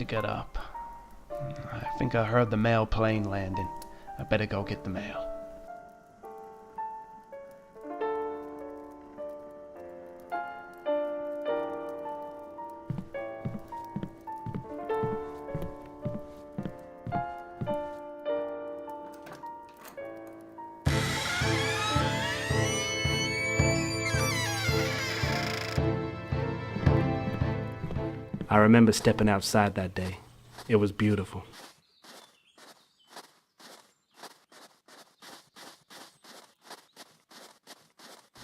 to get up. I think I heard the mail plane landing. I better go get the mail. I remember stepping outside that day. It was beautiful.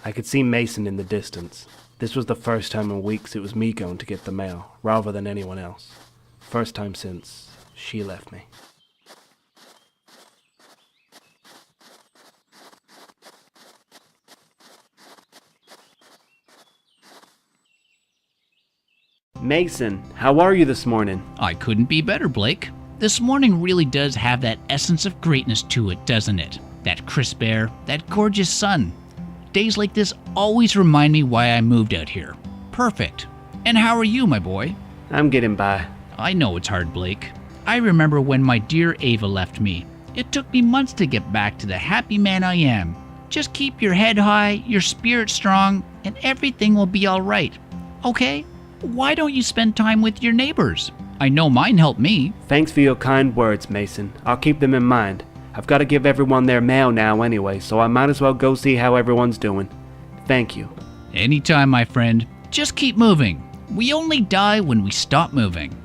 I could see Mason in the distance. This was the first time in weeks it was me going to get the mail, rather than anyone else. First time since she left me. Mason, how are you this morning? I couldn't be better, Blake. This morning really does have that essence of greatness to it, doesn't it? That crisp air, that gorgeous sun. Days like this always remind me why I moved out here. Perfect. And how are you, my boy? I'm getting by. I know it's hard, Blake. I remember when my dear Ava left me. It took me months to get back to the happy man I am. Just keep your head high, your spirit strong, and everything will be all right. Okay? Why don't you spend time with your neighbors? I know mine helped me. Thanks for your kind words, Mason. I'll keep them in mind. I've got to give everyone their mail now anyway, so I might as well go see how everyone's doing. Thank you. Anytime, my friend. Just keep moving. We only die when we stop moving.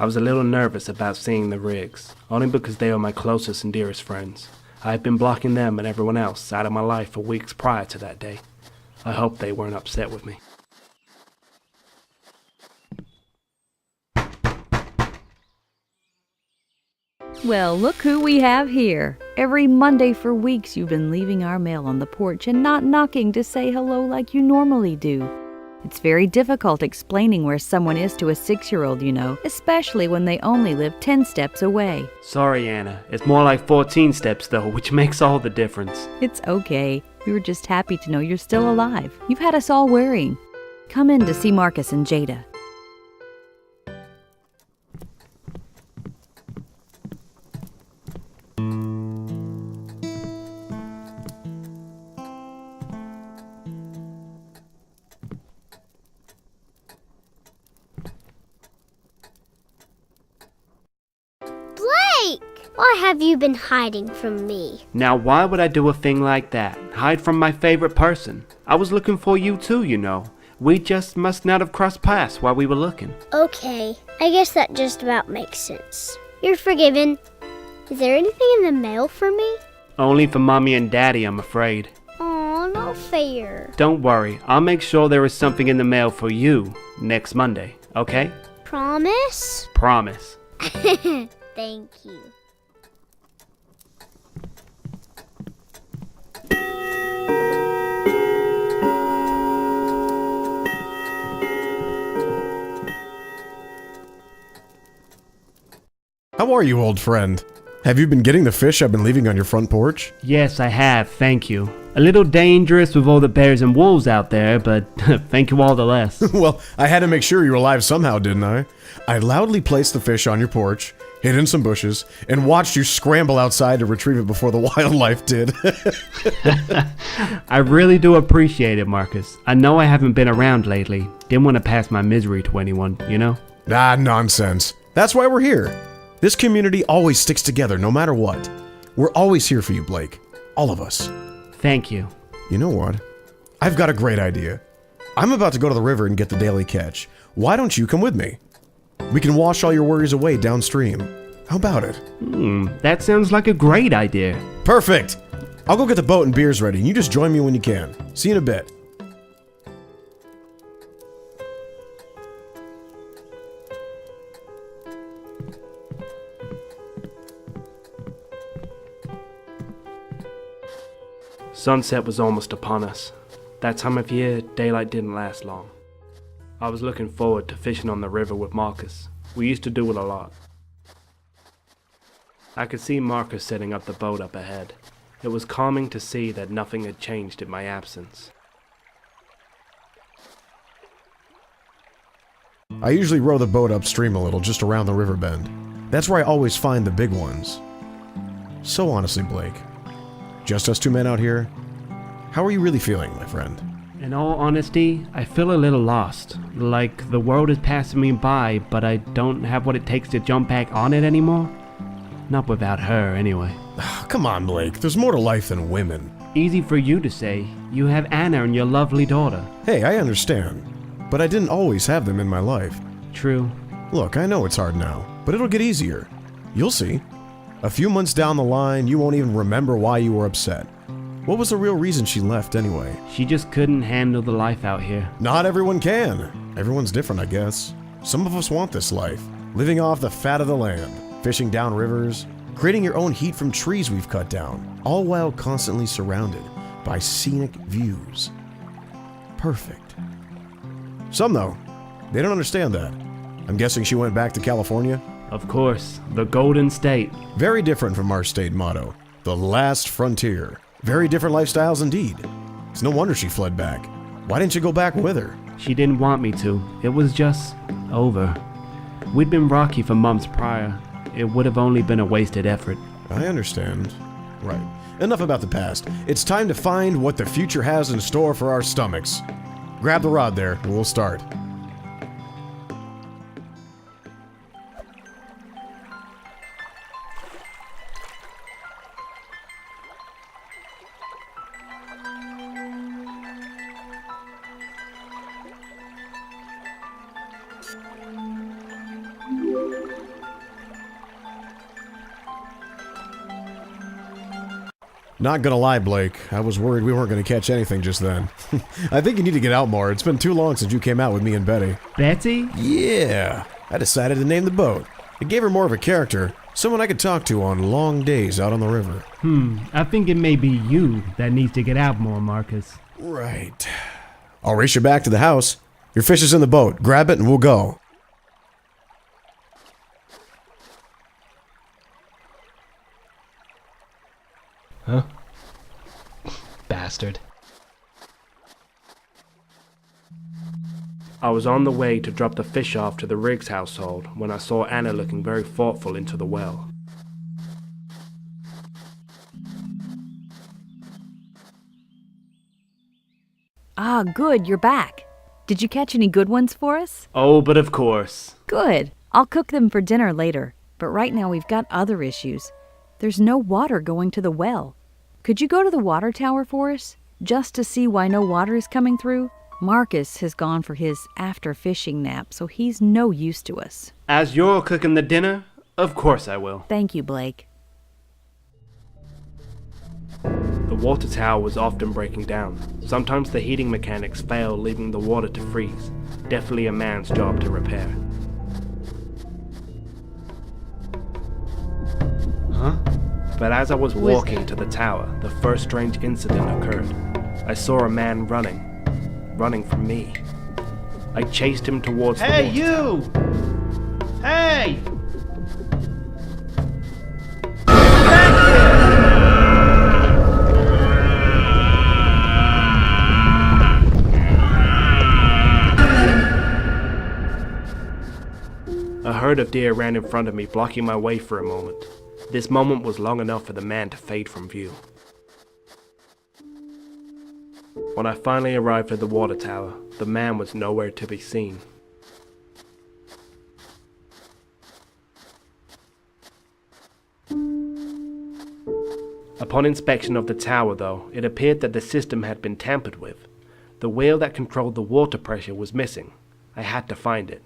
I was a little nervous about seeing the Riggs, only because they are my closest and dearest friends. I had been blocking them and everyone else out of my life for weeks prior to that day. I hoped they weren't upset with me. Well, look who we have here. Every Monday for weeks you've been leaving our mail on the porch and not knocking to say hello like you normally do. It's very difficult explaining where someone is to a 6-year-old, you know, especially when they only live 10 steps away. Sorry, Anna. It's more like 14 steps, though, which makes all the difference. It's okay. We were just happy to know you're still alive. You've had us all worrying. Come in to see Marcus and Jada. Why have you been hiding from me? Now, why would I do a thing like that? Hide from my favorite person? I was looking for you too, you know. We just must not have crossed paths while we were looking. Okay, I guess that just about makes sense. You're forgiven. Is there anything in the mail for me? Only for Mommy and Daddy, I'm afraid. Aw, not fair. Don't worry, I'll make sure there is something in the mail for you next Monday, okay? Promise? Promise. Thank you. How are you, old friend? Have you been getting the fish I've been leaving on your front porch? Yes, I have, thank you. A little dangerous with all the bears and wolves out there, but thank you all the less. Well, I had to make sure you were alive somehow, didn't I? I loudly placed the fish on your porch, hid in some bushes, and watched you scramble outside to retrieve it before the wildlife did. I really do appreciate it, Marcus. I know I haven't been around lately. Didn't want to pass my misery to anyone, you know? Ah, nonsense. That's why we're here. This community always sticks together no matter what. We're always here for you, Blake. All of us. Thank you. You know what? I've got a great idea. I'm about to go to the river and get the daily catch. Why don't you come with me? We can wash all your worries away downstream. How about it? That sounds like a great idea. Perfect! I'll go get the boat and beers ready, and you just join me when you can. See you in a bit. Sunset was almost upon us. That time of year, daylight didn't last long. I was looking forward to fishing on the river with Marcus. We used to do it a lot. I could see Marcus setting up the boat up ahead. It was calming to see that nothing had changed in my absence. I usually row the boat upstream a little, just around the river bend. That's where I always find the big ones. So honestly, Blake, just us two men out here, how are you really feeling, my friend? In all honesty, I feel a little lost. Like the world is passing me by, but I don't have what it takes to jump back on it anymore. Not without her, anyway. Come on, Blake, there's more to life than women. Easy for you to say. You have Anna and your lovely daughter. Hey, I understand, but I didn't always have them in my life. True. Look, I know it's hard now, but it'll get easier. You'll see. A few months down the line, you won't even remember why you were upset. What was the real reason she left anyway? She just couldn't handle the life out here. Not everyone can. Everyone's different, I guess. Some of us want this life, living off the fat of the land, fishing down rivers, creating your own heat from trees we've cut down, all while constantly surrounded by scenic views. Perfect. Some, though, they don't understand that. I'm guessing she went back to California? Of course, the Golden State. Very different from our state motto, the last frontier. Very different lifestyles indeed. It's no wonder she fled back. Why didn't you go back with her? She didn't want me to. It was just over. We'd been rocky for months prior. It would have only been a wasted effort. I understand. Right. Enough about the past. It's time to find what the future has in store for our stomachs. Grab the rod there, and we'll start. Not gonna lie, Blake, I was worried we weren't gonna catch anything just then. I think you need to get out more. It's been too long since you came out with me and Betty. Betty? Yeah, I decided to name the boat. It gave her more of a character, someone I could talk to on long days out on the river. I think it may be you that needs to get out more, Marcus. Right. I'll race you back to the house. Your fish is in the boat. Grab it and we'll go. Huh? Bastard. I was on the way to drop the fish off to the Riggs household when I saw Anna looking very thoughtful into the well. Ah, good, you're back. Did you catch any good ones for us? Oh, but of course. Good. I'll cook them for dinner later. But right now we've got other issues. There's no water going to the well. Could you go to the water tower for us, just to see why no water is coming through? Marcus has gone for his after-fishing nap, so he's no use to us. As you're cooking the dinner, of course I will. Thank you, Blake. The water tower was often breaking down. Sometimes the heating mechanics failed, leaving the water to freeze. Definitely a man's job to repair. Huh? But as I was walking to the tower, the first strange incident occurred. I saw a man running from me. I chased him towards the water. Hey, you! Hey! A herd of deer ran in front of me, blocking my way for a moment. This moment was long enough for the man to fade from view. When I finally arrived at the water tower, the man was nowhere to be seen. Upon inspection of the tower, though, it appeared that the system had been tampered with. The wheel that controlled the water pressure was missing. I had to find it.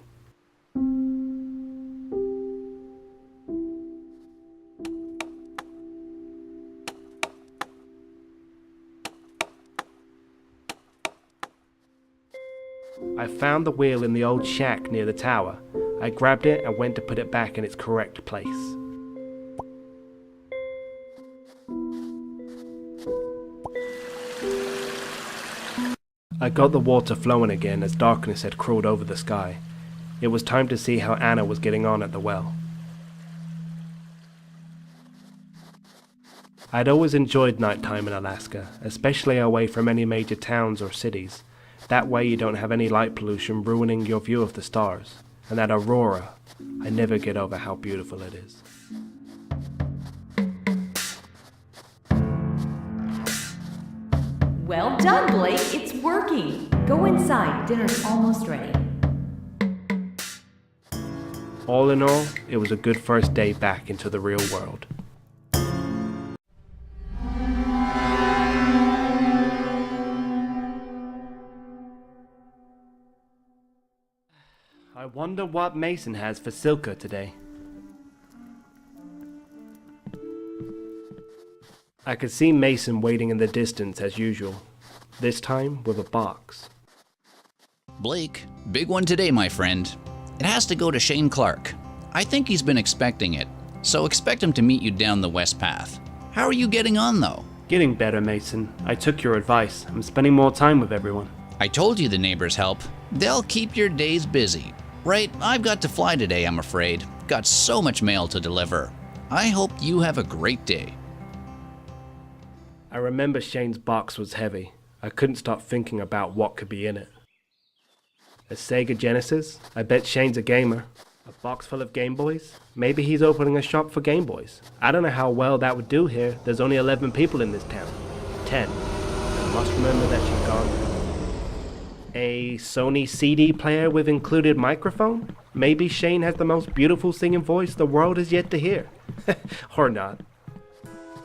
I found the wheel in the old shack near the tower. I grabbed it and went to put it back in its correct place. I got the water flowing again as darkness had crawled over the sky. It was time to see how Anna was getting on at the well. I'd always enjoyed nighttime in Alaska, especially away from any major towns or cities. That way you don't have any light pollution ruining your view of the stars. And that aurora, I never get over how beautiful it is. Well done, Blake. It's working. Go inside. Dinner's almost ready. All in all, it was a good first day back into the real world. I wonder what Mason has for Silka today. I could see Mason waiting in the distance as usual, this time with a box. Blake, big one today, my friend. It has to go to Shane Clark. I think he's been expecting it, so expect him to meet you down the West Path. How are you getting on, though? Getting better, Mason. I took your advice. I'm spending more time with everyone. I told you the neighbors help. They'll keep your days busy. Right, I've got to fly today, I'm afraid. Got so much mail to deliver. I hope you have a great day. I remember Shane's box was heavy. I couldn't stop thinking about what could be in it. A Sega Genesis? I bet Shane's a gamer. A box full of Game Boys? Maybe he's opening a shop for Game Boys. I don't know how well that would do here. There's only 11 people in this town. 10. I must remember that she's gone. A Sony CD player with included microphone? Maybe Shane has the most beautiful singing voice the world has yet to hear. Or not.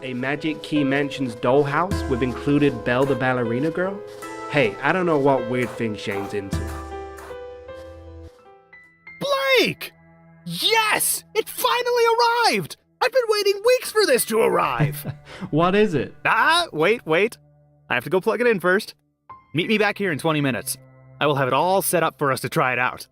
A Magic Key Mansion's dollhouse with included Belle the Ballerina Girl? Hey, I don't know what weird thing Shane's into. Blake! Yes! It finally arrived! I've been waiting weeks for this to arrive! What is it? Wait. I have to go plug it in first. Meet me back here in 20 minutes. I will have it all set up for us to try it out.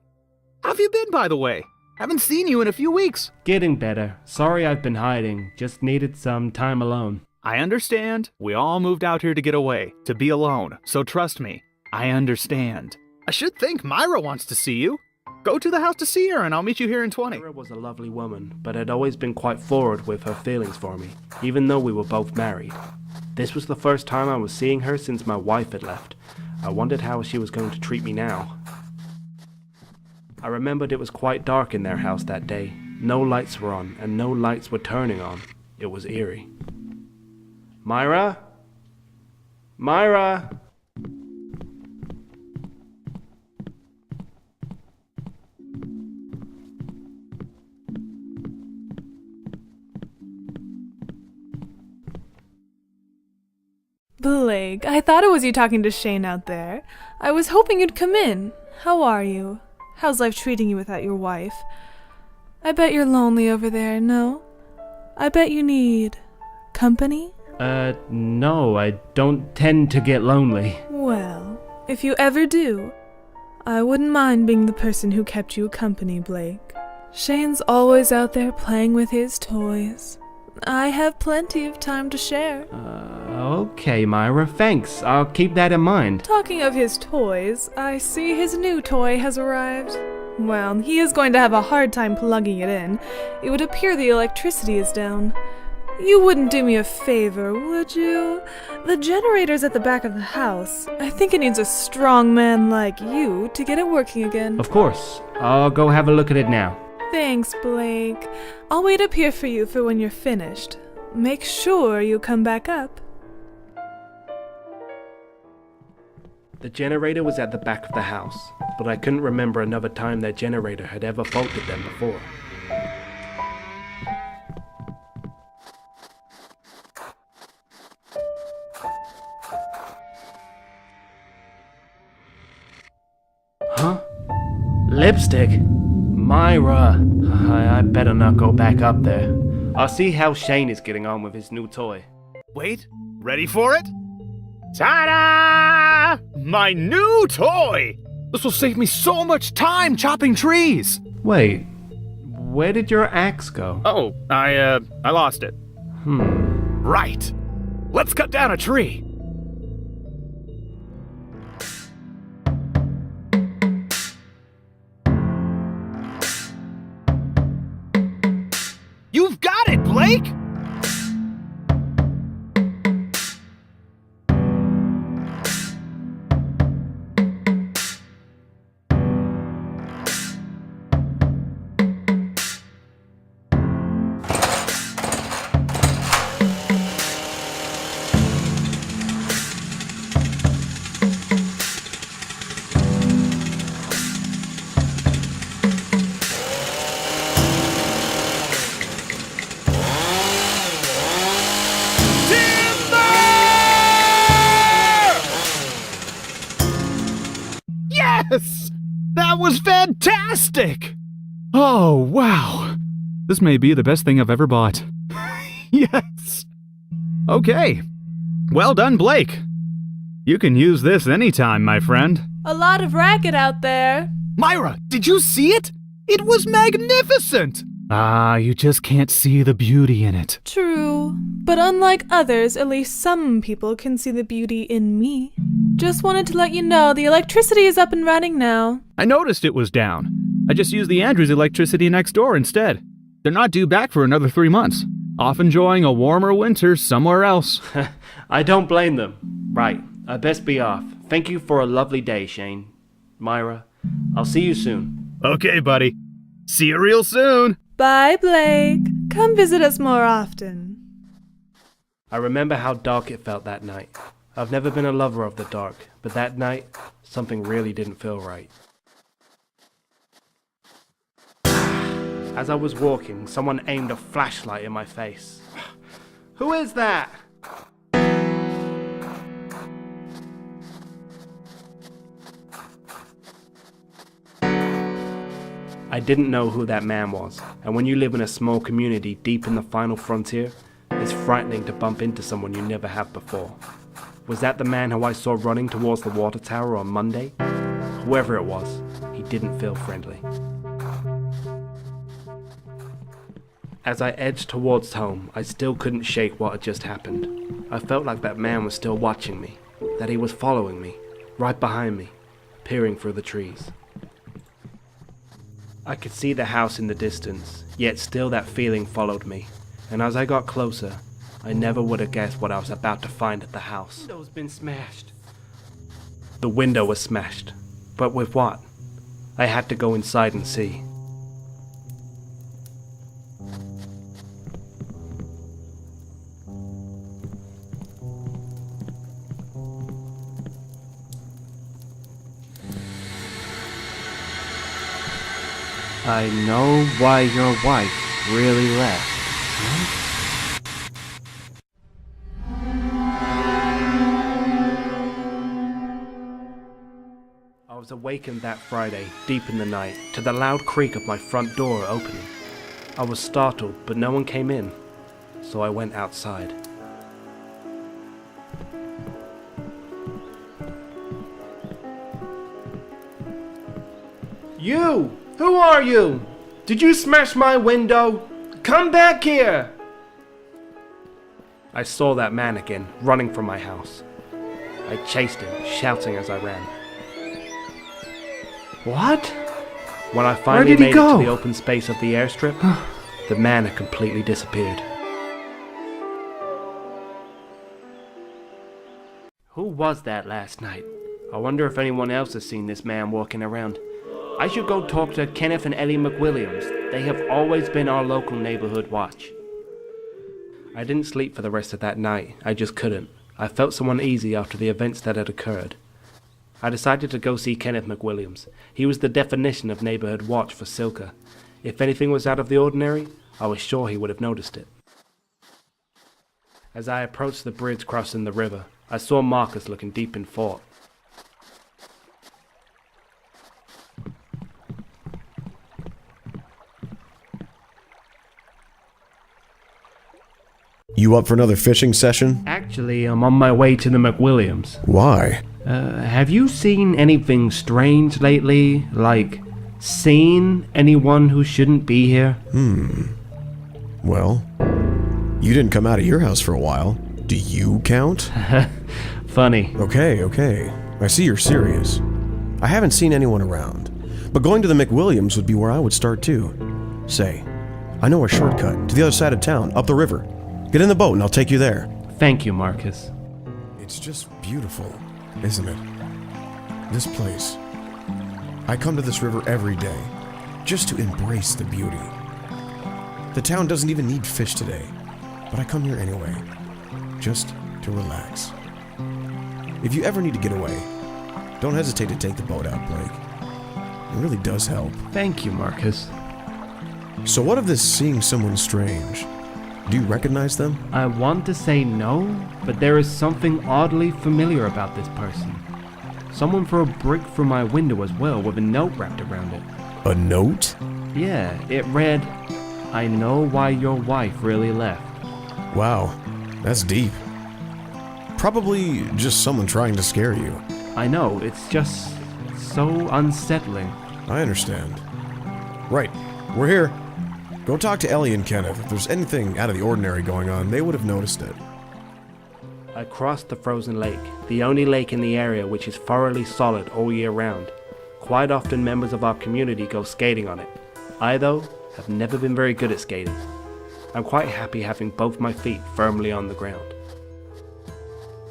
How have you been, by the way? Haven't seen you in a few weeks. Getting better. Sorry I've been hiding. Just needed some time alone. I understand. We all moved out here to get away, to be alone. So trust me, I understand. I should think Myra wants to see you. Go to the house to see her and I'll meet you here in 20. Myra was a lovely woman, but had always been quite forward with her feelings for me, even though we were both married. This was the first time I was seeing her since my wife had left. I wondered how she was going to treat me now. I remembered it was quite dark in their house that day. No lights were on, and no lights were turning on. It was eerie. Myra? Myra? Blake, I thought it was you talking to Shane out there. I was hoping you'd come in. How are you? How's life treating you without your wife? I bet you're lonely over there, no? I bet you need company? No, I don't tend to get lonely. Well, if you ever do, I wouldn't mind being the person who kept you company, Blake. Shane's always out there playing with his toys. I have plenty of time to share. Okay, Myra, thanks. I'll keep that in mind. Talking of his toys, I see his new toy has arrived. Well, he is going to have a hard time plugging it in. It would appear the electricity is down. You wouldn't do me a favor, would you? The generator's at the back of the house. I think it needs a strong man like you to get it working again. Of course. I'll go have a look at it now. Thanks, Blake. I'll wait up here for you for when you're finished. Make sure you come back up. The generator was at the back of the house, but I couldn't remember another time that generator had ever faulted them before. Huh? Lipstick? Myra! I better not go back up there. I'll see how Shane is getting on with his new toy. Wait, ready for it? Ta-da! My new toy! This will save me so much time chopping trees! Wait, where did your axe go? Oh, I lost it. Right. Let's cut down a tree. Blake? Yes! That was fantastic! Oh, wow. This may be the best thing I've ever bought. Yes! Okay. Well done, Blake. You can use this anytime, my friend. A lot of racket out there. Myra, did you see it? It was magnificent! Ah, you just can't see the beauty in it. True, but unlike others, at least some people can see the beauty in me. Just wanted to let you know the electricity is up and running now. I noticed it was down. I just used the Andrews electricity next door instead. They're not due back for another 3 months. Off enjoying a warmer winter somewhere else. I don't blame them. Right, I best be off. Thank you for a lovely day, Shane. Myra, I'll see you soon. Okay, buddy. See you real soon. Bye, Blake. Come visit us more often. I remember how dark it felt that night. I've never been a lover of the dark, but that night, something really didn't feel right. As I was walking, someone aimed a flashlight in my face. Who is that? I didn't know who that man was, and when you live in a small community deep in the final frontier, it's frightening to bump into someone you never have before. Was that the man who I saw running towards the water tower on Monday? Whoever it was, he didn't feel friendly. As I edged towards home, I still couldn't shake what had just happened. I felt like that man was still watching me, that he was following me, right behind me, peering through the trees. I could see the house in the distance, yet still that feeling followed me, and as I got closer, I never would have guessed what I was about to find at the house. The window's been smashed. The window was smashed, but with what? I had to go inside and see. I know why your wife really left. I was awakened that Friday, deep in the night, to the loud creak of my front door opening. I was startled, but no one came in, so I went outside. You! Who are you? Did you smash my window? Come back here! I saw that man again, running from my house. I chased him, shouting as I ran. What? When I finally made it to the open space of the airstrip, the man had completely disappeared. Who was that last night? I wonder if anyone else has seen this man walking around. I should go talk to Kenneth and Ellie McWilliams. They have always been our local neighborhood watch. I didn't sleep for the rest of that night. I just couldn't. I felt so uneasy after the events that had occurred. I decided to go see Kenneth McWilliams. He was the definition of neighborhood watch for Silka. If anything was out of the ordinary, I was sure he would have noticed it. As I approached the bridge crossing the river, I saw Marcus looking deep in thought. You up for another fishing session? Actually, I'm on my way to the McWilliams. Why? Have you seen anything strange lately? Like, seen anyone who shouldn't be here? Well, you didn't come out of your house for a while. Do you count? Funny. Okay. I see you're serious. I haven't seen anyone around, but going to the McWilliams would be where I would start too. Say, I know a shortcut to the other side of town, up the river. Get in the boat and I'll take you there. Thank you, Marcus. It's just beautiful, isn't it? This place. I come to this river every day, just to embrace the beauty. The town doesn't even need fish today, but I come here anyway, just to relax. If you ever need to get away, don't hesitate to take the boat out, Blake. It really does help. Thank you, Marcus. So what of this seeing someone strange? Do you recognize them? I want to say no, but there is something oddly familiar about this person. Someone threw a brick through my window as well, with a note wrapped around it. A note? Yeah, it read, "I know why your wife really left." Wow, that's deep. Probably just someone trying to scare you. I know, it's just so unsettling. I understand. Right, we're here. Go talk to Ellie and Kenneth. If there's anything out of the ordinary going on, they would have noticed it. I crossed the frozen lake, the only lake in the area which is thoroughly solid all year round. Quite often members of our community go skating on it. I, though, have never been very good at skating. I'm quite happy having both my feet firmly on the ground.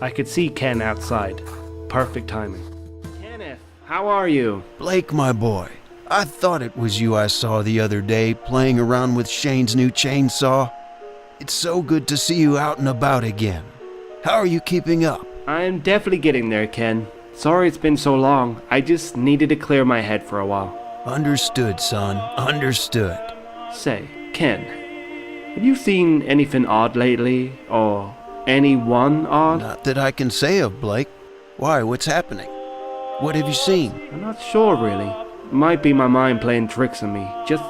I could see Ken outside. Perfect timing. Kenneth, how are you? Blake, my boy, I thought it was you I saw the other day playing around with Shane's new chainsaw. It's so good to see you out and about again. How are you keeping up? I'm definitely getting there, Ken. Sorry it's been so long. I just needed to clear my head for a while. Understood, son. Understood. Say, Ken, have you seen anything odd lately? Or anyone odd? Not that I can say of, Blake. Why, what's happening? What have you seen? I'm not sure, really. Might be my mind playing tricks on me. Just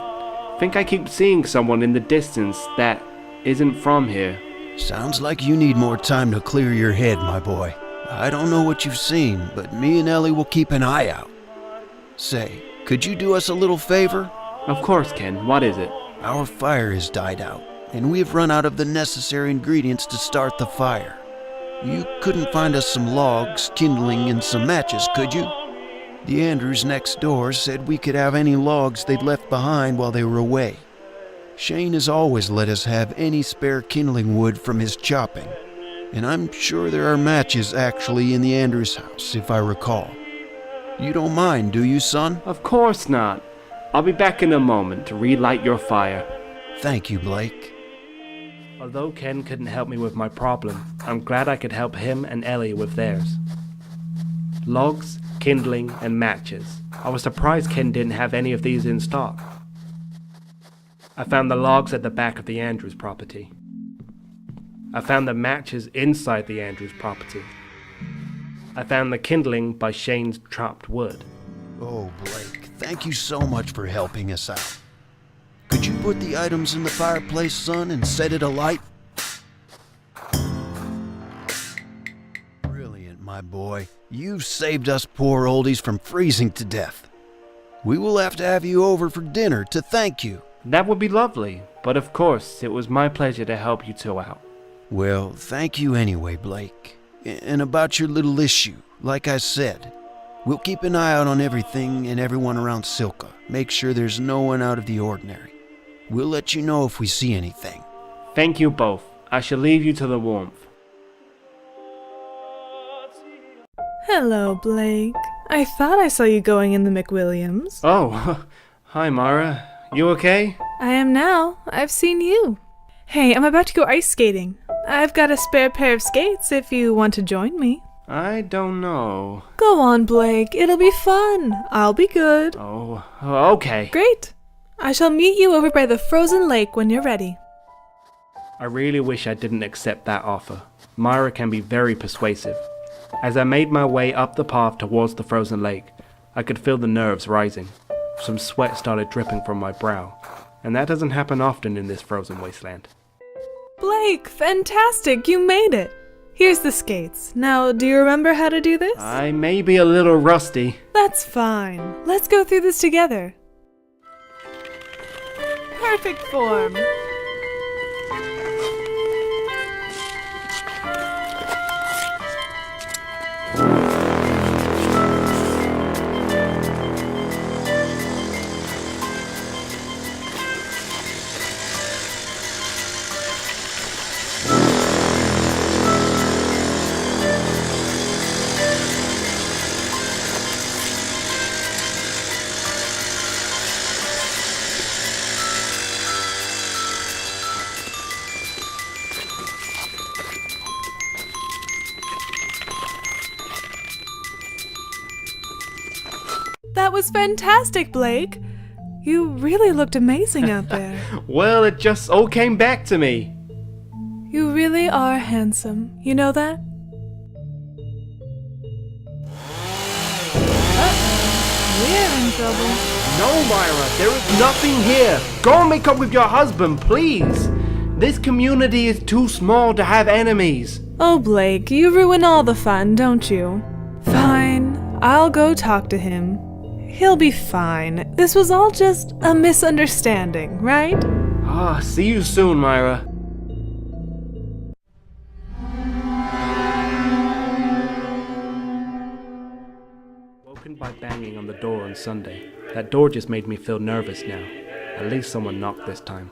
think I keep seeing someone in the distance that isn't from here. Sounds like you need more time to clear your head, my boy. I don't know what you've seen, but me and Ellie will keep an eye out. Say, could you do us a little favor? Of course, Ken. What is it? Our fire has died out, and we have run out of the necessary ingredients to start the fire. You couldn't find us some logs, kindling, and some matches, could you? The Andrews next door said we could have any logs they'd left behind while they were away. Shane has always let us have any spare kindling wood from his chopping, and I'm sure there are matches actually in the Andrews house, if I recall. You don't mind, do you, son? Of course not. I'll be back in a moment to relight your fire. Thank you, Blake. Although Ken couldn't help me with my problem, I'm glad I could help him and Ellie with theirs. Logs, kindling, and matches. I was surprised Ken didn't have any of these in stock. I found the logs at the back of the Andrews property. I found the matches inside the Andrews property. I found the kindling by Shane's chopped wood. Oh, Blake, thank you so much for helping us out. Could you put the items in the fireplace, son, and set it alight? Brilliant, my boy. You've saved us poor oldies from freezing to death. We will have to have you over for dinner to thank you. That would be lovely, but of course, it was my pleasure to help you two out. Well, thank you anyway, Blake. And about your little issue, like I said, we'll keep an eye out on everything and everyone around Silka. Make sure there's no one out of the ordinary. We'll let you know if we see anything. Thank you both. I shall leave you to the warmth. Hello, Blake. I thought I saw you going in the McWilliams. Oh, hi Mara. You okay? I am now. I've seen you. Hey, I'm about to go ice skating. I've got a spare pair of skates if you want to join me. I don't know. Go on, Blake. It'll be fun. I'll be good. Oh, okay. Great. I shall meet you over by the frozen lake when you're ready. I really wish I didn't accept that offer. Myra can be very persuasive. As I made my way up the path towards the frozen lake, I could feel the nerves rising. Some sweat started dripping from my brow, and that doesn't happen often in this frozen wasteland. Blake, fantastic. You made it. Here's the skates. Now, do you remember how to do this? I may be a little rusty. That's fine. Let's go through this together. Perfect form. was fantastic, Blake. You really looked amazing out there. Well, it just all came back to me. You really are handsome. You know that? We're in trouble. No, Myra, there is nothing here. Go and make up with your husband, please. This community is too small to have enemies. Oh, Blake, you ruin all the fun, don't you? Fine, I'll go talk to him. He'll be fine. This was all just a misunderstanding, right? See you soon, Myra. Woken by banging on the door on Sunday. That door just made me feel nervous now. At least someone knocked this time.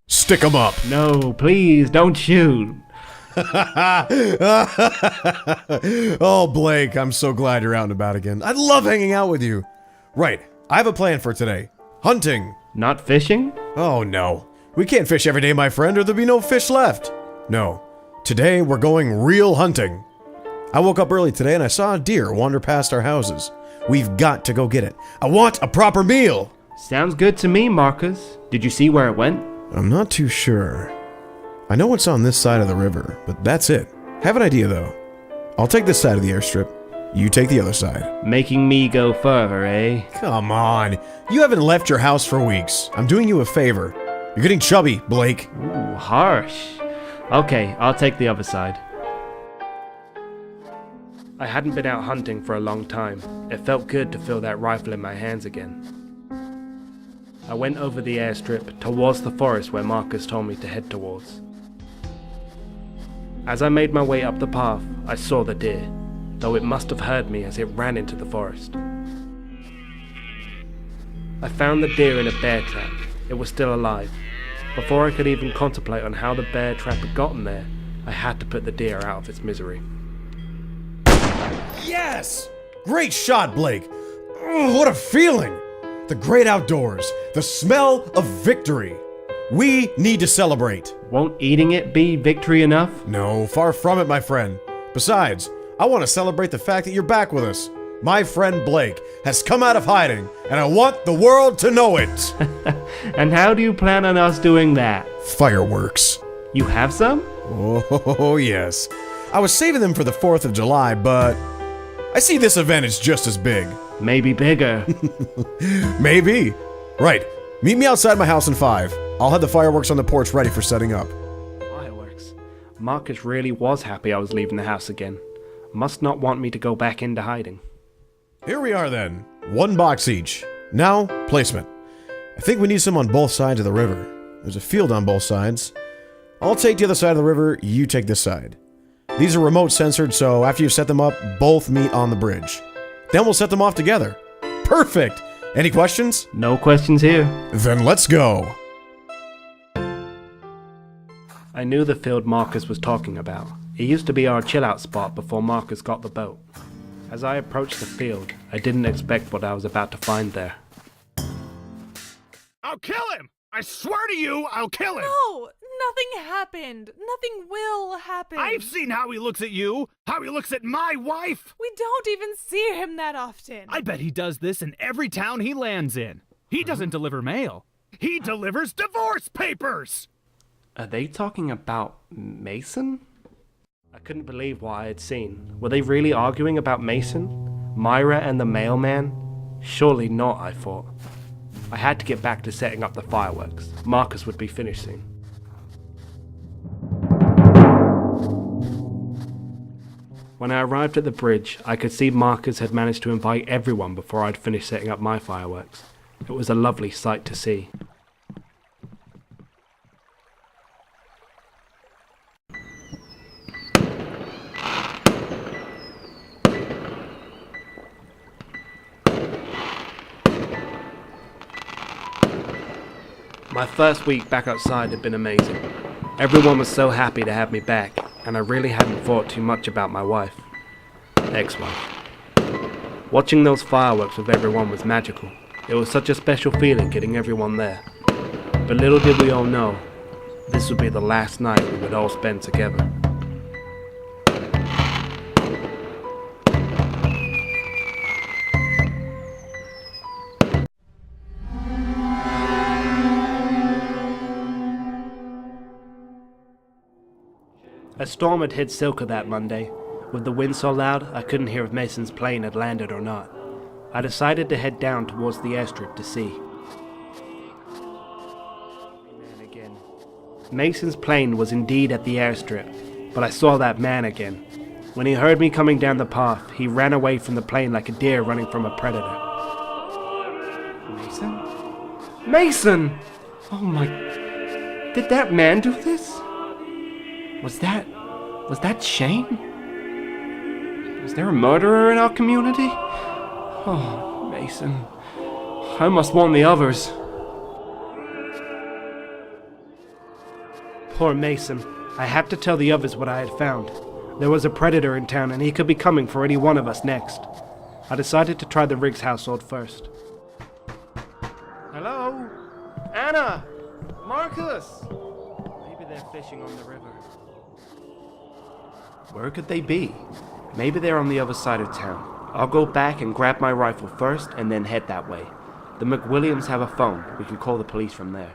Stick 'em up. No, please, don't shoot. Oh, Blake, I'm so glad you're out and about again. I love hanging out with you. Right, I have a plan for today. Hunting. Not fishing? Oh, no. We can't fish every day, my friend, or there'll be no fish left. No. Today, we're going real hunting. I woke up early today and I saw a deer wander past our houses. We've got to go get it. I want a proper meal. Sounds good to me, Marcus. Did you see where it went? I'm not too sure. I know it's on this side of the river, but that's it. Have an idea, though. I'll take this side of the airstrip. You take the other side. Making me go further, eh? Come on. You haven't left your house for weeks. I'm doing you a favor. You're getting chubby, Blake. Ooh, harsh. Okay, I'll take the other side. I hadn't been out hunting for a long time. It felt good to feel that rifle in my hands again. I went over the airstrip towards the forest where Marcus told me to head towards. As I made my way up the path, I saw the deer, though it must have heard me as it ran into the forest. I found the deer in a bear trap. It was still alive. Before I could even contemplate on how the bear trap had gotten there, I had to put the deer out of its misery. Yes! Great shot, Blake. Oh, what a feeling! The great outdoors, the smell of victory. We need to celebrate. Won't eating it be victory enough? No, far from it, my friend. Besides, I want to celebrate the fact that you're back with us. My friend Blake has come out of hiding, and I want the world to know it. And how do you plan on us doing that? Fireworks. You have some? Oh, yes. I was saving them for the 4th of July, but I see this event is just as big. Maybe bigger. Maybe. Right. Meet me outside my house in 5. I'll have the fireworks on the porch ready for setting up. Fireworks. Marcus really was happy I was leaving the house again. Must not want me to go back into hiding. Here we are then. 1 box each. Now, placement. I think we need some on both sides of the river. There's a field on both sides. I'll take the other side of the river, you take this side. These are remote censored, so after you set them up, both meet on the bridge. Then we'll set them off together. Perfect! Any questions? No questions here. Then let's go. I knew the field Marcus was talking about. It used to be our chill-out spot before Marcus got the boat. As I approached the field, I didn't expect what I was about to find there. I'll kill him! I swear to you, I'll kill him! No, nothing happened. Nothing will happen. I've seen how he looks at you, how he looks at my wife! We don't even see him that often. I bet he does this in every town he lands in. He doesn't deliver mail. He delivers divorce papers! Are they talking about Mason? I couldn't believe what I had seen. Were they really arguing about Mason? Myra and the mailman? Surely not, I thought. I had to get back to setting up the fireworks. Marcus would be finished soon. When I arrived at the bridge, I could see Marcus had managed to invite everyone before I'd finished setting up my fireworks. It was a lovely sight to see. My first week back outside had been amazing. Everyone was so happy to have me back, and I really hadn't thought too much about my wife. Ex-wife. Watching those fireworks with everyone was magical. It was such a special feeling getting everyone there. But little did we all know, This would be the last night we would all spend together. A storm had hit Silka that Monday. With the wind so loud, I couldn't hear if Mason's plane had landed or not. I decided to head down towards the airstrip to see. Man again. Mason's plane was indeed at the airstrip, but I saw that man again. When he heard me coming down the path, he ran away from the plane like a deer running from a predator. Mason? Mason! Oh my... Did that man do this? Was that Shane? Is there a murderer in our community? Oh, Mason. I must warn the others. Poor Mason. I had to tell the others what I had found. There was a predator in town and he could be coming for any one of us next. I decided to try the Riggs household first. Hello? Anna! Marcus! Maybe they're fishing on the river. Where could they be? Maybe they're on the other side of town. I'll go back and grab my rifle first and then head that way. The McWilliams have a phone. We can call the police from there.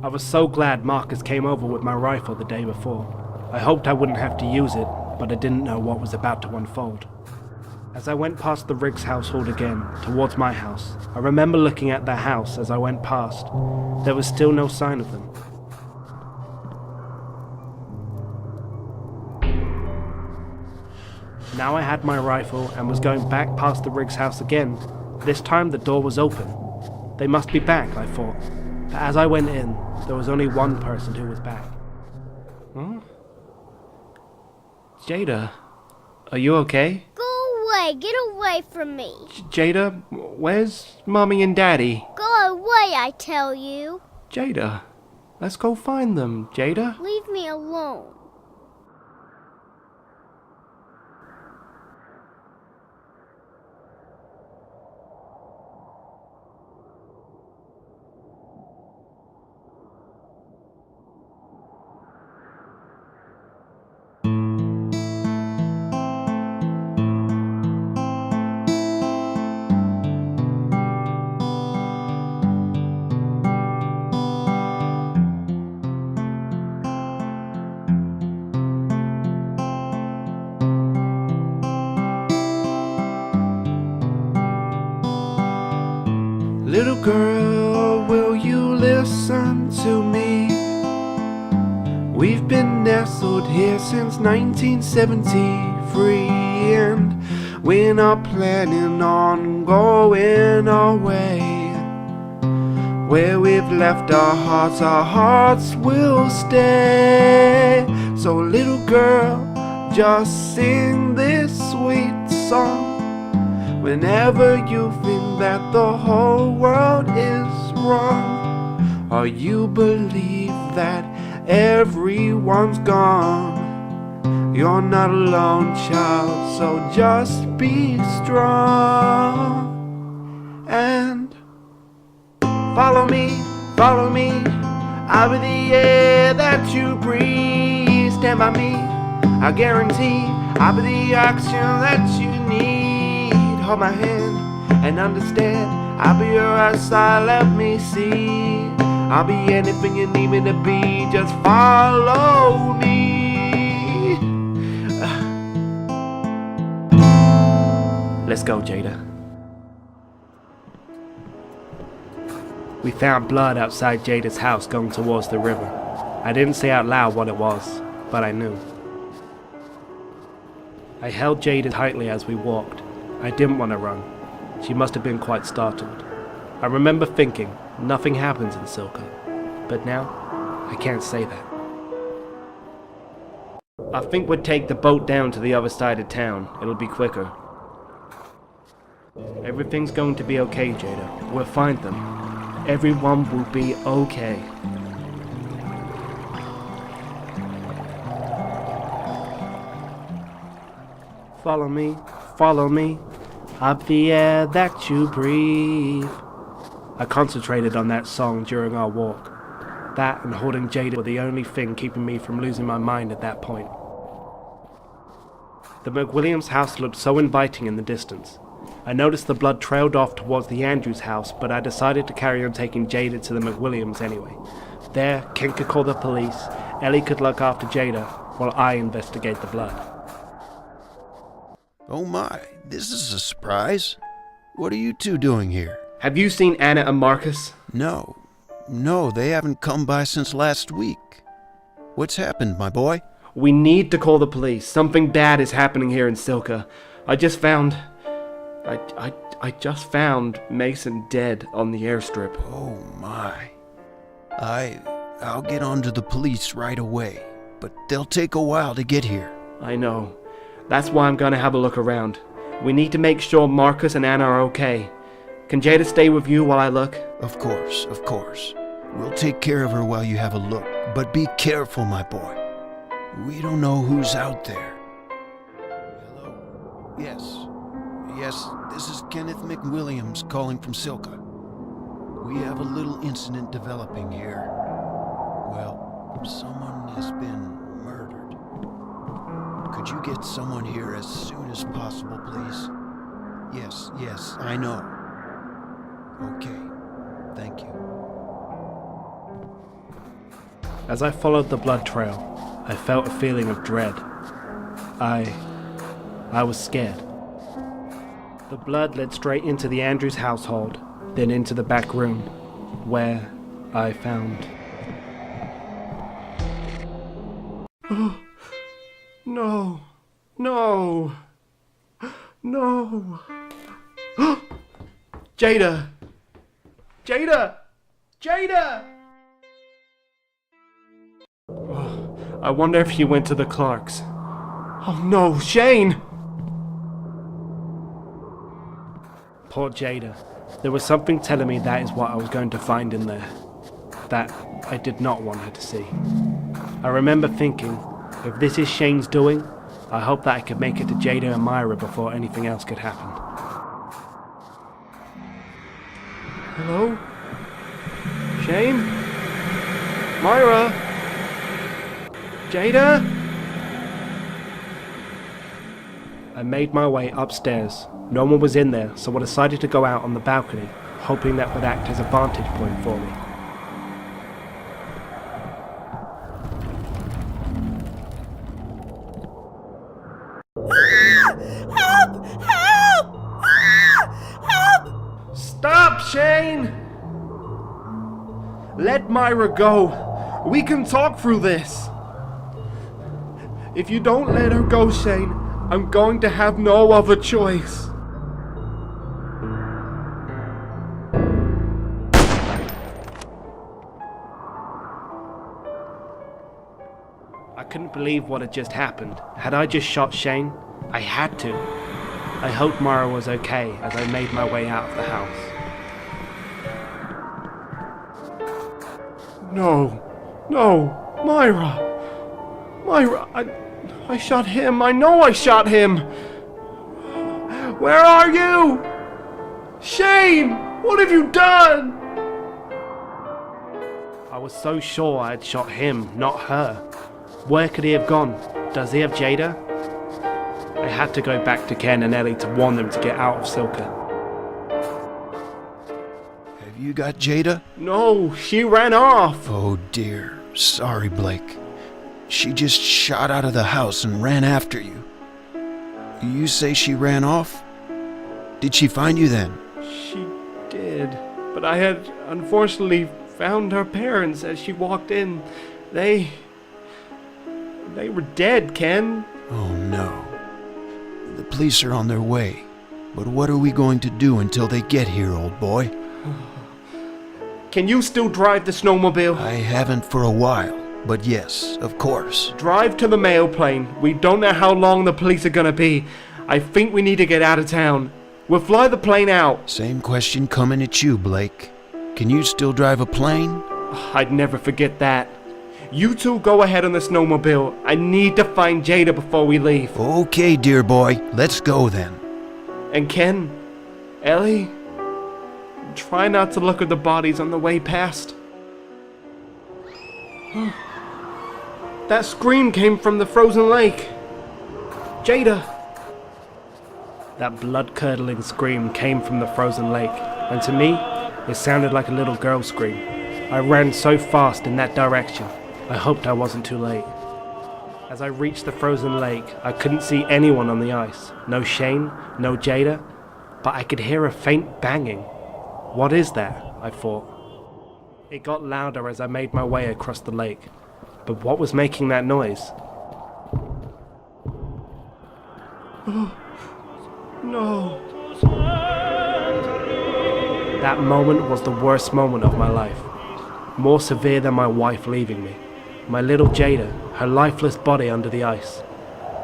I was so glad Marcus came over with my rifle the day before. I hoped I wouldn't have to use it, but I didn't know what was about to unfold. As I went past the Riggs household again, towards my house, I remember looking at the house as I went past. There was still no sign of them. Now I had my rifle and was going back past the Riggs house again. This time the door was open. They must be back, I thought. But as I went in, there was only one person who was back. Huh? Jada, are you okay? Go away. Get away from me. Jada, where's Mommy and Daddy? Go away, I tell you. Jada, let's go find them, Jada. Leave me alone. Little girl, will you listen to me? We've been nestled here since 1973, and we're not planning on going away. Where we've left our hearts will stay. So little girl, just sing this sweet song whenever you think that the whole world is wrong, or you believe that everyone's gone. You're not alone, child, so just be strong. And follow me, I'll be the air that you breathe. Stand by me, I guarantee I'll be the oxygen that you need. Hold my hand and understand, I'll be your outside, let me see. I'll be anything you need me to be, just follow me. Let's go, Jada. We found blood outside Jada's house going towards the river. I didn't say out loud what it was, but I knew. I held Jada tightly as we walked. I didn't want to run. She must have been quite startled. I remember thinking, nothing happens in Silka. But now, I can't say that. I think we'd take the boat down to the other side of town. It'll be quicker. Everything's going to be okay, Jada. We'll find them. Everyone will be okay. Follow me, up the air that you breathe. I concentrated on that song during our walk. That and holding Jada were the only thing keeping me from losing my mind at that point. The McWilliams house looked so inviting in the distance. I noticed the blood trailed off towards the Andrews house, but I decided to carry on taking Jada to the McWilliams anyway. There, Ken could call the police, Ellie could look after Jada, while I investigate the blood. Oh my, this is a surprise. What are you two doing here? Have you seen Anna and Marcus? No, they haven't come by since last week. What's happened, my boy? We need to call the police. Something bad is happening here in Silka. I just found Mason dead on the airstrip. Oh my. I'll get on to the police right away, but they'll take a while to get here. I know. That's why I'm gonna have a look around. We need to make sure Marcus and Anna are okay. Can Jada stay with you while I look? Of course. We'll take care of her while you have a look, but be careful, my boy. We don't know who's out there. Hello? Yes, this is Kenneth McWilliams calling from Silka. We have a little incident developing here. Well, someone has been murdered. Could you get someone here as soon as possible, please? Yes, I know. Okay, thank you. As I followed the blood trail, I felt a feeling of dread. I was scared. The blood led straight into the Andrews household, then into the back room, where I found... Oh, no. Jada! Oh, I wonder if he went to the Clarks. Oh no, Shane! Poor Jada. There was something telling me that is what I was going to find in there. That I did not want her to see. I remember thinking, if this is Shane's doing, I hope that I could make it to Jada and Myra before anything else could happen. Hello? Shane? Myra? Jada? I made my way upstairs. No one was in there, so I decided to go out on the balcony, hoping that would act as a vantage point for me. Help! Stop, Shane! Let Myra go. We can talk through this. If you don't let her go, Shane, I'm going to have no other choice. I couldn't believe what had just happened. Had I just shot Shane? I had to. I hoped Myra was okay as I made my way out of the house. No, Myra! I shot him. I know I shot him. Where are you? Shane, what have you done? I was so sure I had shot him, not her. Where could he have gone? Does he have Jada? I had to go back to Ken and Ellie to warn them to get out of Silka. Have you got Jada? No, she ran off. Oh dear, sorry Blake. She just shot out of the house and ran after you. You say she ran off? Did she find you then? She did, but I had unfortunately found her parents as she walked in. They were dead, Ken. Oh no. The police are on their way. But what are we going to do until they get here, old boy? Can you still drive the snowmobile? I haven't for a while, but yes, of course. Drive to the mail plane. We don't know how long the police are gonna be. I think we need to get out of town. We'll fly the plane out. Same question coming at you, Blake. Can you still drive a plane? I'd never forget that. You two go ahead on the snowmobile. I need to find Jada before we leave. Okay, dear boy. Let's go then. And Ken, Ellie, try not to look at the bodies on the way past. That scream came from the frozen lake. Jada! That blood-curdling scream came from the frozen lake, and to me, it sounded like a little girl's scream. I ran so fast in that direction, I hoped I wasn't too late. As I reached the frozen lake, I couldn't see anyone on the ice. No Shane, no Jada, but I could hear a faint banging. What is that? I thought. It got louder as I made my way across the lake. But what was making that noise? Oh, no. That moment was the worst moment of my life. More severe than my wife leaving me. My little Jada, her lifeless body under the ice.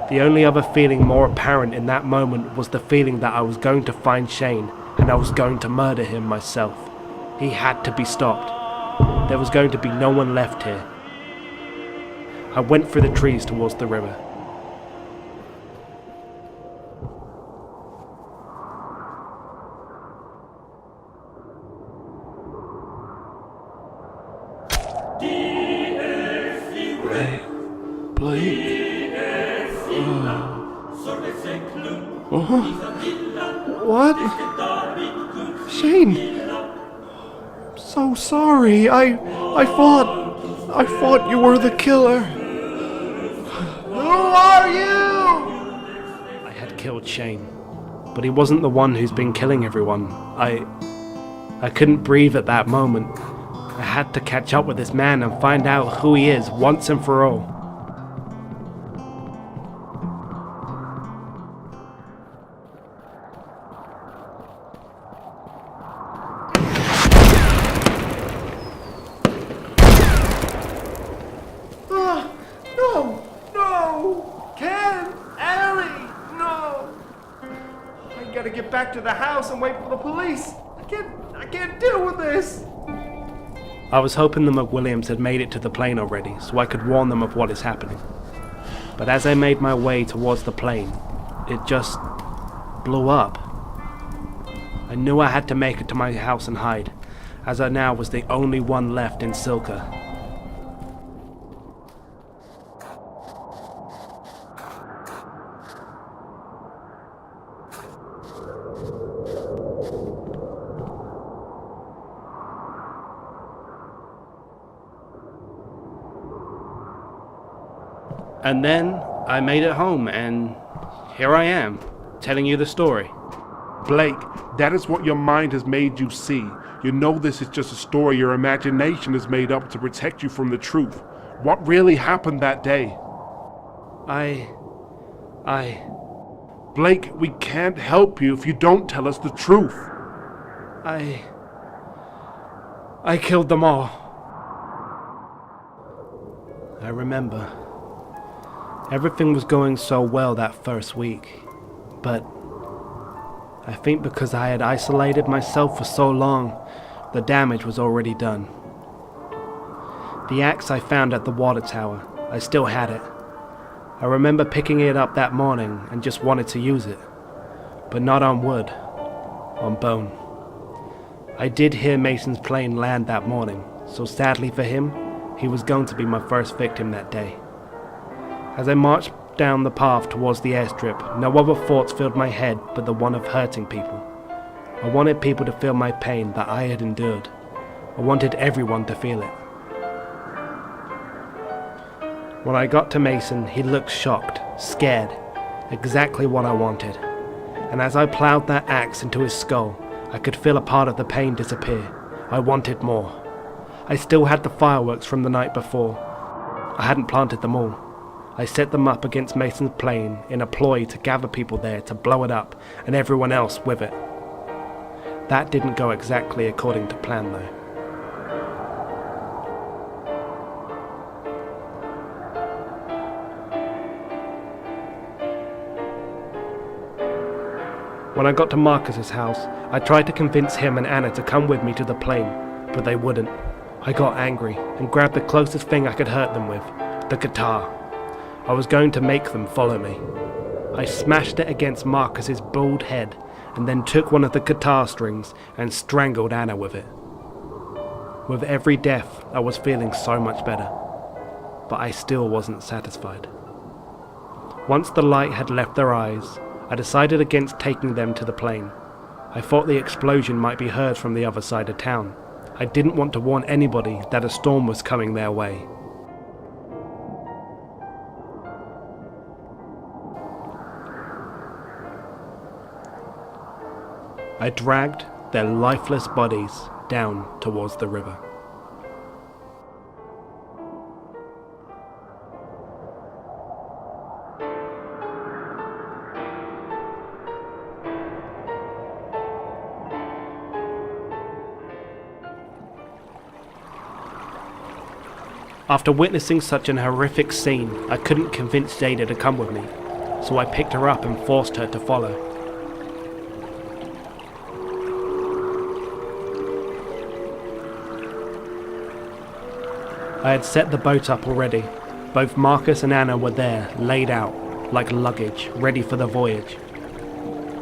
The only other feeling more apparent in that moment was the feeling that I was going to find Shane and I was going to murder him myself. He had to be stopped. There was going to be no one left here. I went through the trees towards the river. Blake? What? Shane! I'm so sorry. I thought you were the killer. Who are you? I had killed Shane, but he wasn't the one who's been killing everyone. I couldn't breathe at that moment. I had to catch up with this man and find out who he is once and for all. Gotta get back to the house and wait for the police. I can't deal with this. I was hoping the McWilliams had made it to the plane already, so I could warn them of what is happening. But as I made my way towards the plane, it just blew up. I knew I had to make it to my house and hide, as I now was the only one left in Silka. And then I made it home, and here I am, telling you the story. Blake, that is what your mind has made you see. You know this is just a story your imagination has made up to protect you from the truth. What really happened that day? Blake, we can't help you if you don't tell us the truth. I killed them all. I remember. Everything was going so well that first week, but I think because I had isolated myself for so long, the damage was already done. The axe I found at the water tower, I still had it. I remember picking it up that morning and just wanted to use it, but not on wood, on bone. I did hear Mason's plane land that morning, so sadly for him, he was going to be my first victim that day. As I marched down the path towards the airstrip, no other thoughts filled my head but the one of hurting people. I wanted people to feel my pain that I had endured. I wanted everyone to feel it. When I got to Mason, he looked shocked, scared, exactly what I wanted. And as I plowed that axe into his skull, I could feel a part of the pain disappear. I wanted more. I still had the fireworks from the night before. I hadn't planted them all. I set them up against Mason's plane in a ploy to gather people there to blow it up and everyone else with it. That didn't go exactly according to plan though. When I got to Marcus's house, I tried to convince him and Anna to come with me to the plane, but they wouldn't. I got angry and grabbed the closest thing I could hurt them with, the guitar. I was going to make them follow me. I smashed it against Marcus's bald head and then took one of the guitar strings and strangled Anna with it. With every death, I was feeling so much better. but I still wasn't satisfied. Once the light had left their eyes, I decided against taking them to the plane. I thought the explosion might be heard from the other side of town. I didn't want to warn anybody that a storm was coming their way. I dragged their lifeless bodies down towards the river. After witnessing such an horrific scene, I couldn't convince Jada to come with me, so I picked her up and forced her to follow. I had set the boat up already. Both Marcus and Anna were there, laid out, like luggage, ready for the voyage.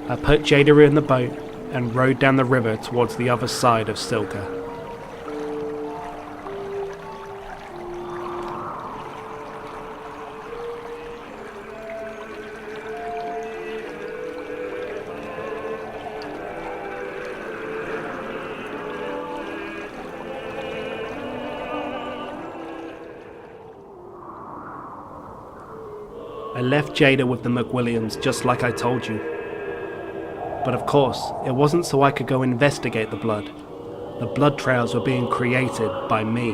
I put Jada in the boat and rowed down the river towards the other side of Silka. I left Jada with the McWilliams just like I told you. But of course, it wasn't so I could go investigate the blood. The blood trails were being created by me.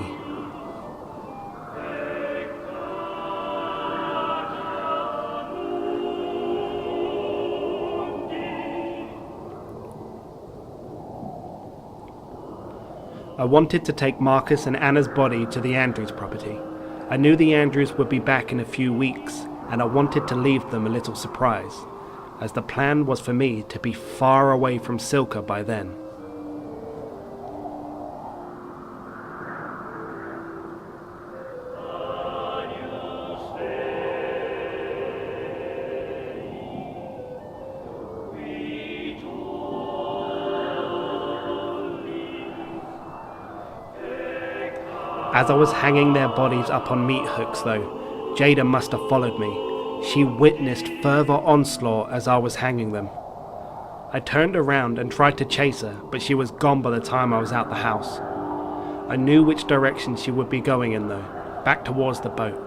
I wanted to take Marcus and Anna's body to the Andrews property. I knew the Andrews would be back in a few weeks, and I wanted to leave them a little surprise, as the plan was for me to be far away from Silka by then. As I was hanging their bodies up on meat hooks though, Jada must have followed me. She witnessed further onslaught as I was hanging them. I turned around and tried to chase her, but she was gone by the time I was out the house. I knew which direction she would be going in though, back towards the boat.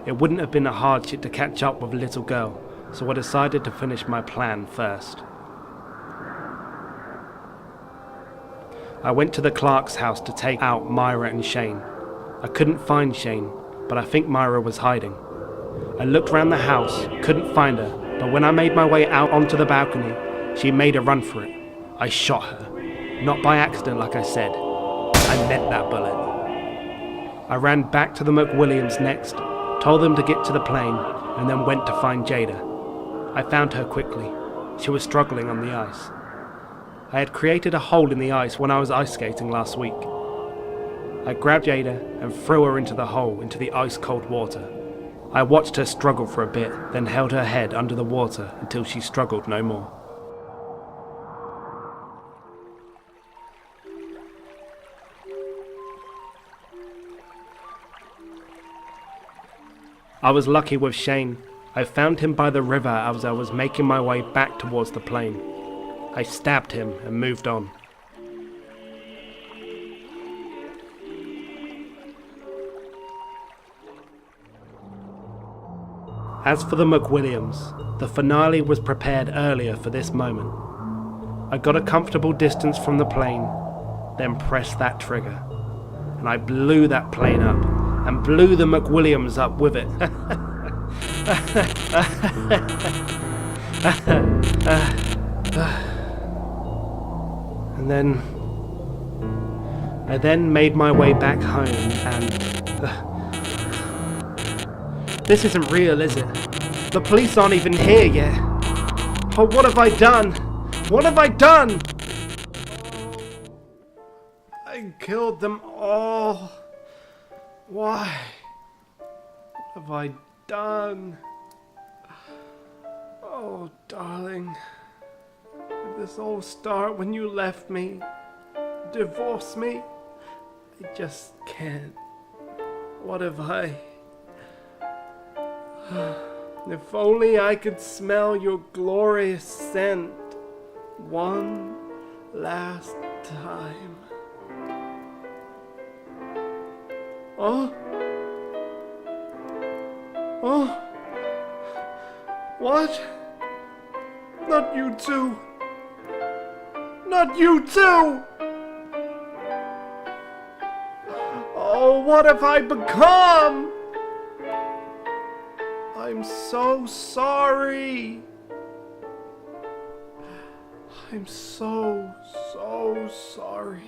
It wouldn't have been a hardship to catch up with a little girl, so I decided to finish my plan first. I went to the Clark's house to take out Myra and Shane. I couldn't find Shane, but I think Myra was hiding. I looked around the house, couldn't find her, but when I made my way out onto the balcony, she made a run for it. I shot her. Not by accident, like I said. I meant that bullet. I ran back to the McWilliams next, told them to get to the plane, and then went to find Jada. I found her quickly. She was struggling on the ice. I had created a hole in the ice when I was ice skating last week. I grabbed Jada and threw her into the hole, into the ice-cold water. I watched her struggle for a bit, then held her head under the water until she struggled no more. I was lucky with Shane. I found him by the river as I was making my way back towards the plane. I stabbed him and moved on. As for the McWilliams, the finale was prepared earlier for this moment. I got a comfortable distance from the plane, then pressed that trigger, and I blew that plane up, and blew the McWilliams up with it. And I then made my way back home and... This isn't real, is it? The police aren't even here yet. Oh, what have I done? What have I done? I killed them all. Why? What have I done? Oh, darling. Did this all start when you left me? Divorced me? I just can't. What have I If only I could smell your glorious scent one last time. Oh? Oh? What? Not you too. Not you too! Oh, what have I become? I'm so sorry. I'm so sorry.